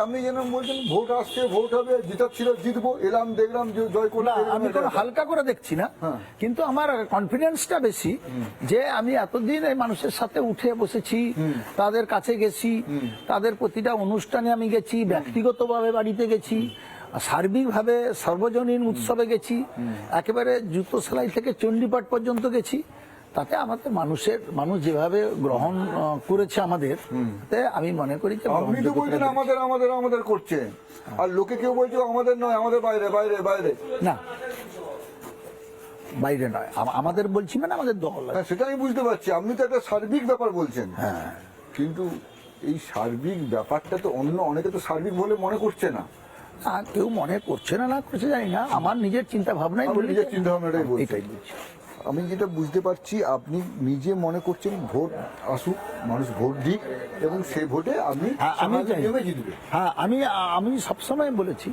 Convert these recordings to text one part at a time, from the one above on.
আপনি যেন বলছেন ভোট আসছে, ভোট হবে, জিতাচ্ছিল, জিতবো, এলাম দেখলাম জয় করলাম। আমি কোনো হালকা করে দেখছি না, কিন্তু আমার কনফিডেন্সটা বেশি যে আমি এতদিন এই মানুষের সাথে উঠে বসেছি, তাদের কাছে গেছি, তাদের প্রতিটা অনুষ্ঠানে আমি গেছি, ব্যক্তিগতভাবে বাড়িতে গেছি, সার্বিকভাবে সর্বজনীন উৎসবে গেছি, একেবারে জুতো সেলাই থেকে চণ্ডীপাঠ পর্যন্ত গেছি। তাতে আমাদের মানুষ যেভাবে গ্রহণ করেছে আমাদের, আমি মনে করি যে আপনি তো বলছেন আমাদের আমাদের আমাদের করছে, আর লোকে কেউ বলছে আমাদের নয়, আমাদের বাইরে বাইরে বাইরে। না, বাইরে নয়, আমাদের বলছি মানে আমাদের দল। হ্যাঁ, সেটা আমি বুঝতে পারছি, আপনি তো একটা সার্বিক ব্যাপার বলছেন। হ্যাঁ, কিন্তু এই সার্বিক ব্যাপারটা তো অন্য অনেকে তো সার্বিক বলে মনে করছে না। কেউ মনে করছে না করছে জানি না, আমার নিজের চিন্তা ভাবনাই বলি, নিজের চিন্তা ভাবনাটাই বলছি। এটাই বলছি। আমি যেটা বুঝতে পারছি, আপনি নিজে মনে করছেন ভোট আসুক, মানুষ ভোট দিক, এবং সেই ভোটে আপনি জিতবে। হ্যাঁ, আমি সবসময় বলেছি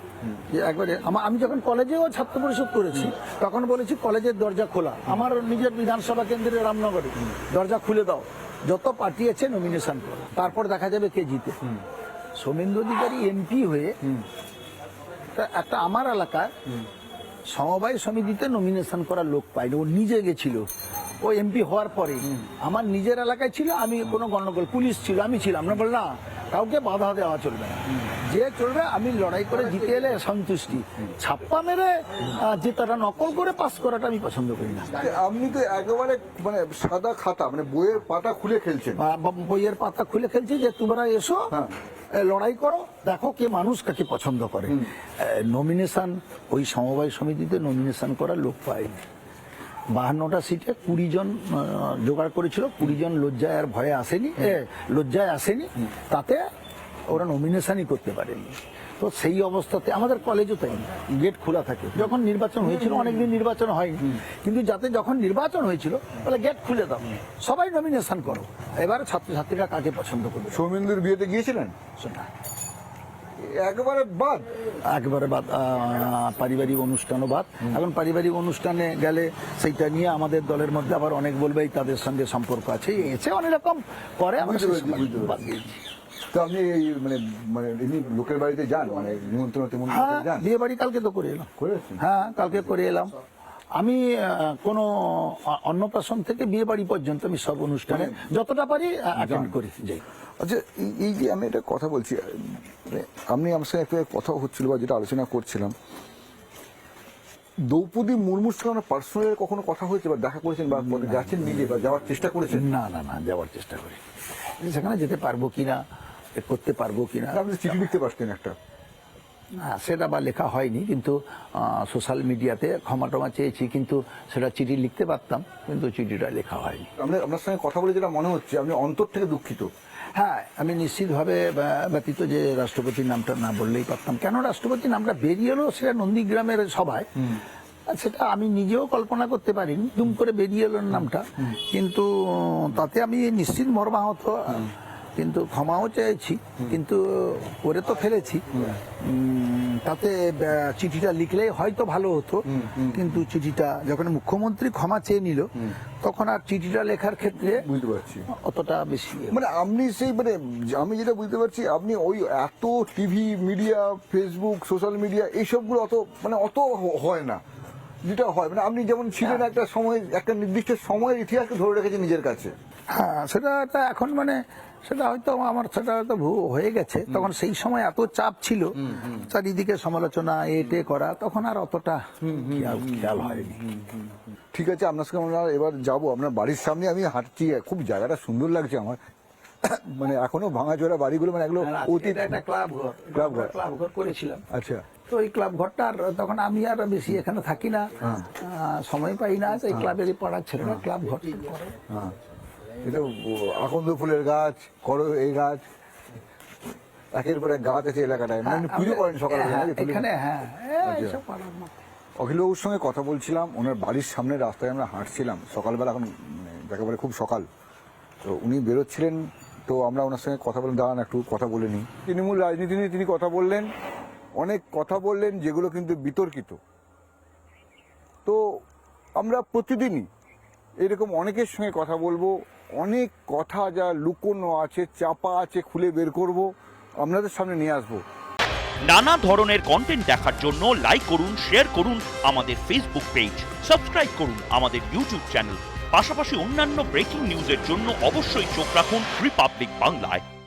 যে একবারে আমি যখন কলেজেও ছাত্র পরিষদ করেছি তখন বলেছি কলেজের দরজা খোলা। আমার নিজের বিধানসভা কেন্দ্রের রামনগরে দরজা খুলে দাও, যত পার্টি আছে নমিনেশন করো, তারপর দেখা যাবে কে জিতে। সোমেন্দু অধিকারী এমপি হয়ে একটা আমার এলাকায় সমবায় সমিতিতে নমিনেশন করার লোক পাইনি, ও নিজে গেছিল। ও এমপি হওয়ার পরে আমার নিজের এলাকায় ছিল, আমি কোনো গণ্ডগোল, পুলিশ ছিল, আমি ছিলাম না, বল না কাউকে বাধা দেওয়া চলবে না, যে চলবে আমি লড়াই করে জিতে এলে সন্তুষ্টি। ছাপ্পা মেরে জেতাটা নকল করে পাস করাটা আমি পছন্দ করি না। আপনি তো একেবারে মানে সাদা খাতা, মানে বইয়ের পাতা খুলে খেলছেন। বইয়ের পাতা খুলে খেলছি যে তোমরা এসো, লড়াই করো, দেখো কে মানুষ কাকে পছন্দ করে। নমিনেশন ওই সমবায় সমিতিতে নমিনেশন করার লোক পায়নি। 52টা সিটে 20 জন জোগাড় করেছিল, 20 জন লজ্জায় আর ভয়ে আসেনি, লজ্জায় আসেনি, তাতে ওরা নমিনেশনই করতে পারেনি। তো সেই অবস্থাতে আমাদের কলেজও তাই, গেট খোলা থাকে। যখন নির্বাচন হয়েছিল, অনেকদিন নির্বাচন হয়নি, কিন্তু যাতে যখন নির্বাচন হয়েছিল তাহলে গেট খুলে দাও, সবাই নমিনেশন করো, এবার ছাত্রছাত্রীরা কাকে পছন্দ করবে। সৌমেন্দুর বিয়েতে গিয়েছিলেন? সেটা একেবারে বাদ, একেবারে বাদ, পারিবারিক অনুষ্ঠানও বাদ। এখন পারিবারিক অনুষ্ঠানে গেলে সেইটা নিয়ে আমাদের দলের মধ্যে আবার অনেক বলবে তাদের সঙ্গে সম্পর্ক আছে, এসে অনেক রকম করে, আমরা বাদ দিয়েছি। তো আপনি মানে মানে এমনি লোকের বাড়িতে যান, মানে নিমন্ত্রণ যান? বিয়ে বাড়ি কালকে তো করে এলাম। হ্যাঁ, কালকে করে এলাম। আমি কোনো অন্নপ্রাশন থেকে বিয়ে বাড়ি পর্যন্ত আমি সব অনুষ্ঠানে যতটা পারি অ্যাটেন্ড করি, যাই। আচ্ছা, এই যে আমি একটা কথা বলছি, আপনি আমার সঙ্গে একটা কথা হচ্ছিল বা যেটা আলোচনা করছিলাম, দ্রৌপদী মুর্মুর সঙ্গে পার্সোনালি কখনো কথা হয়েছে বা দেখা করেছেন বা যাচ্ছেন নিজে বা যাওয়ার চেষ্টা করেছেন? না, যাওয়ার চেষ্টা করি, সেখানে যেতে পারবো কিনা, করতে পারবো কিনা। আপনি চিঠি লিখতে পারতেন একটা? সেটা বা লেখা হয়নি, কিন্তু সোশ্যাল মিডিয়াতে ক্ষমা টমা চেয়েছি, কিন্তু সেটা চিঠি লিখতে পারতাম, কিন্তু চিঠিটা লেখা হয়নি। আপনার সঙ্গে কথা বলে যেটা মনে হচ্ছে আপনি অন্তর থেকে দুঃখিত। হ্যাঁ, আমি নিশ্চিতভাবে ব্যতীত যে রাষ্ট্রপতির নামটা না বললেই পারতাম। কেন রাষ্ট্রপতির নামটা বেরিয়ে এলো সেটা নন্দীগ্রামের সভায়, সেটা আমি নিজেও কল্পনা করতে পারিনি, দুম করে বেরিয়ে এলো নামটা, কিন্তু তাতে আমি নিশ্চিত মর্মাহত, কিন্তু ক্ষমাও চেয়েছি, কিন্তু করে তো ফেলেছি। তাতে চিঠিটা লিখলেই হয়তো ভালো হতো, কিন্তু চিঠিটা যখন মুখ্যমন্ত্রী ক্ষমা চেয়ে নিল, তখন আর চিঠিটা লেখার ক্ষেত্রে বুঝতে পারছি অতটা বেশি, মানে আপনি সেই মানে আমি যেটা বুঝতে পারছি, আপনি ওই এত TV media, Facebook, social media এইসবগুলো অত মানে অত হয় না, যেটা হয় মানে আপনি যেমন ছিলেন একটা সময়, একটা নির্দিষ্ট সময়ের ইতিহাসকে ধরে রেখেছেন নিজের কাছে। হ্যাঁ, সেটা এখন মানে সেটা হয়তো আমার সেটা হয়তো হয়ে গেছে। তখন সেই সময় এত চাপ ছিল, চারিদিকে সমালোচনা এটে করা, তখন আর অতটা খেয়াল হয়নি। ঠিক আছে, আপনার সঙ্গে আমরা এবার যাবো আপনার বাড়ির সামনে। আমি হাঁটছি, খুব জায়গাটা সুন্দর লাগছে আমার, মানে এখনো ভাঙাচোরা বাড়িগুলো, মানে এগুলো অতীত। একটা ক্লাব ঘর করেছিলাম। আচ্ছা, তো এই ক্লাব ঘরটা তখন আমি আর বেশি এখানে থাকি না, সময় পাই না, এই ক্লাবেরই পাড়ার ছেলেরা ক্লাব ঘর করে। এটা আকন্দ ফুলের গাছ, করো এই গাছ, একের পর এক গাছ আছে এলাকাটায়, মানে পুজো করেন সকালবেলা এখানে। হ্যাঁ, অখিলবাবুর সঙ্গে কথা বলছিলাম, ওনার বাড়ির সামনে রাস্তায় আমরা হাঁটছিলাম সকালবেলা, এখন একেবারে খুব সকাল, তো উনি বেরোচ্ছিলেন, তো আমরা ওনার সঙ্গে কথা বললাম, দাঁড়ান একটু কথা বলে নিই। তৃণমূল রাজনীতি নিয়ে তিনি কথা বললেন, অনেক কথা বললেন যেগুলো কিন্তু বিতর্কিত। তো আমরা প্রতিদিনই এরকম অনেকের সঙ্গে কথা বলবো, অনেক কথা যা লুকোনো আছে, চাপা আছে, খুলে বের করব, আপনাদের সামনে নিয়ে আসবো। নানা ধরনের কন্টেন্ট দেখার জন্য লাইক করুন, শেয়ার করুন আমাদের ফেসবুক পেজ, সাবস্ক্রাইব করুন আমাদের ইউটিউব চ্যানেল। পাশাপাশি অন্যান্য ব্রেকিং নিউজের জন্য অবশ্যই চোখ রাখুন রিপাবলিক বাংলায়।